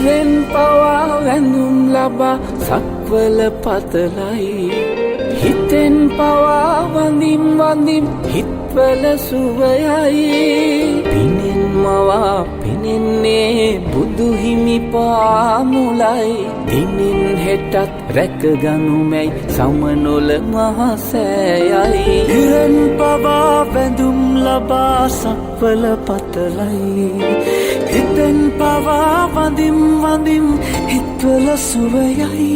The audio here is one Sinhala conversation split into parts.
ඉරෙන් පවා වැඳුම් ලබා සක්වල පතලයි හිතෙන් පවා වඳිම් වඳිම් හිත්වල සුවයයි පිනෙන් මවා පෙනෙන්නේ බුදු හිමි පාමුලයි දිනෙන් හෙටත් රැකගනුමැයි සමනොල මහසෑයයි ඉරෙන් පවා වැඳුම් ලබා සක්වල පතලයි හිතෙන් පවා වඳිම් වඳිම් හිත්වල සුවයයි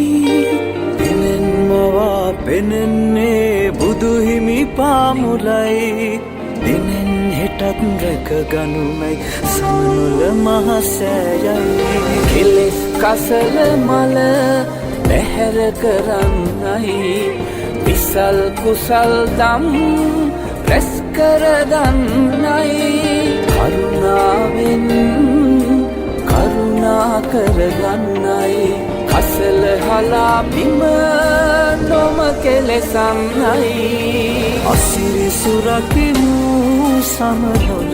පිනෙන් මවා පෙනෙන්නේ බුදු හිමි පාමුලයි දිනෙන් හෙටත් රැකගනුමැයි සමනොල මහසෑයයි කෙලෙස් කසල මල බැහැර කරන්නයි විසල් කුසල් දම් රැස් කරගන්නයි කරුණාවෙන් කරුණා කරගන්නයි කසල හලා බිම නොම කෙලෙසන්නයි අසිරි සුරකිමු සමනොල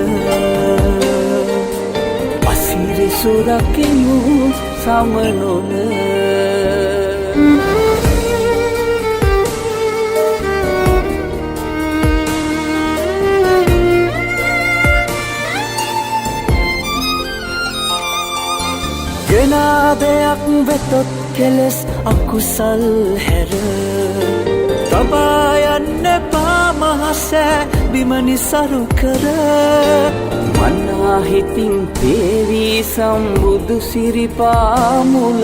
අසිරි සුරකිමු සමනොල ගෙනාදයක් වෙතොත් කෙලෙස් අකුසල් හැර තබා යන්න එපා මහසෑ බිමනි සරු කර මනා හිතින් තේවී සම්බුදු සිරිපාමුල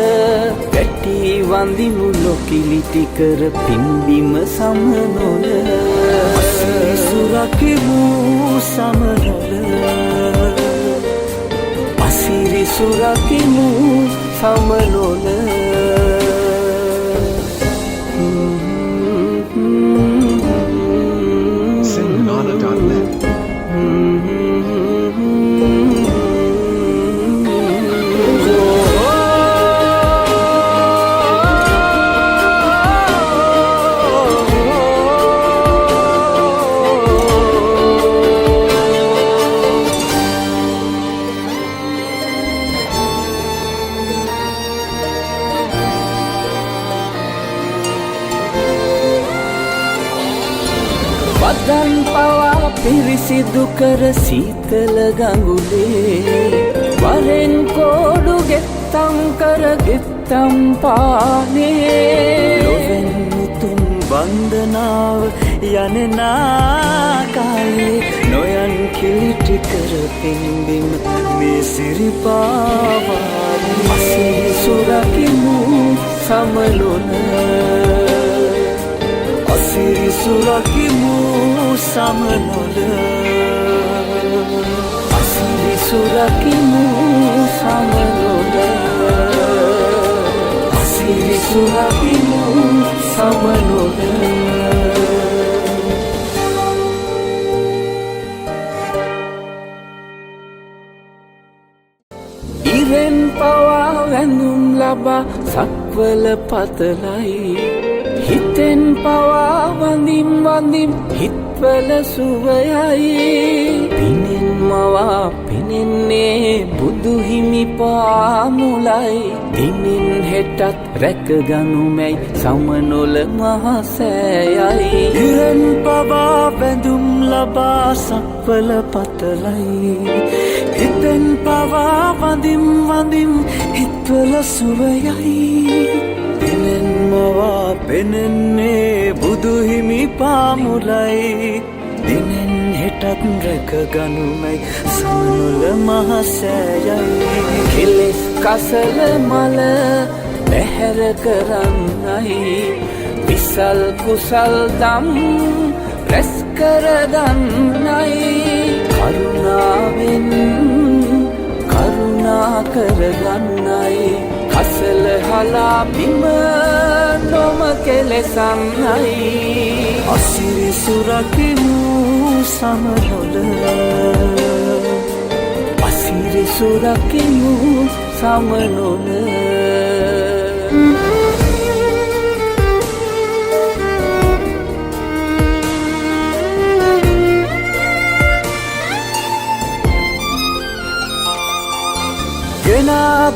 වැටි වඳිමු ලොකිලිටි කර පින්බිම සමනොල අසිරි සුරකිමු සමනොල අසිරි සුරකිමු සමනොල වදන් පවා පිරිසිදු කර සීතල ගඟුලේ වරෙන් කෝඩු ගෙත්තම් කර ගෙත්තම් පානේ ලොවෙන් මුතුන් බන්ධනාව යනනා කාලේ නොයන් කිලිටි කර පින්බිම මේ සිරිපාවානේ අසිරි සුරකිමු සමනොල අසිරි සුරකිමු සමනොල අසිරි සුරකිමු සමනොල අසිරි සුරකිමු සමනොල ඉරෙන් පවා වැඳුම් ලබා සක්වල පතලයි හිතෙන් පවා වඳිම් වඳිම් හිත්වල සුවයයි පිනෙන් මවා පෙනෙන්නේ බුදු හිමි පාමුලයි දිනෙන් හෙටත් රැකගනුමැයි සමනොල මහසෑයයි ඉරෙන් පවා වැඳුම් ලබා සක්වල පතලයි හිතෙන් පවා වඳිම් වඳිම් හිත්වල සුවයයි පිනෙන් මවා පෙනෙන්නේ බුදු හිමි පාමුලයි දිනෙන් හෙටත් රැකගනුමැයි සමනොල මහසෑයයි කෙලෙස් කසල මල බැහැර කරන්නයි විසල් කුසල් දම් රැස් කරගන්නයි කරුණාවෙන් කරුණා කරගන්නයි කසල හලා බිම නොම කෙලෙසන්නයි අසිරි සුරකිමු සමනොල අසිරි සුරකිමු සමනොල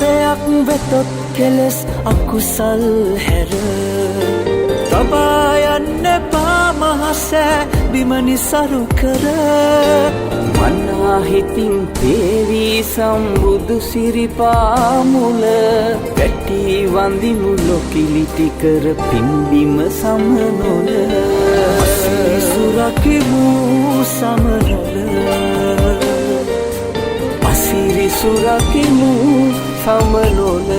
දෙයක් වෙතොත් කෙලස් අකුසල් හැර තබා යන්න පාමහසෑ බිමනි සරු කර මනා හිතින් තේවී සම්බුදු සිරිපාමුල වැටි වඳිමු ලොකිලිටි කර පින්බිම සමනොල සුරකිමු සමරල අසිරි සුරකිමු සමනොල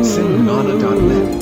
Singhana.net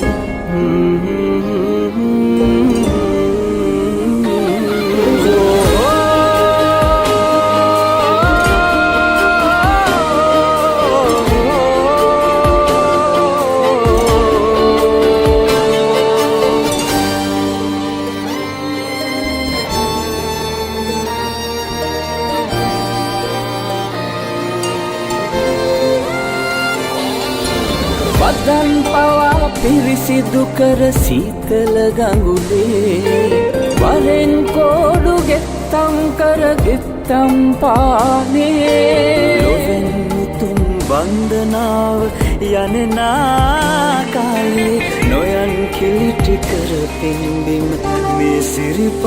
වදන් පවා පිරිසිදු කර සීතල ගඟුලේ වරෙන් කෝඩු ගෙත්තම් කර ගෙත්තම් පානේ ලොවෙන් මුතුන් වන්දනාව යනනා කාලේ නොයන් කිලිටි කර පින්බිම මේ සිරිපා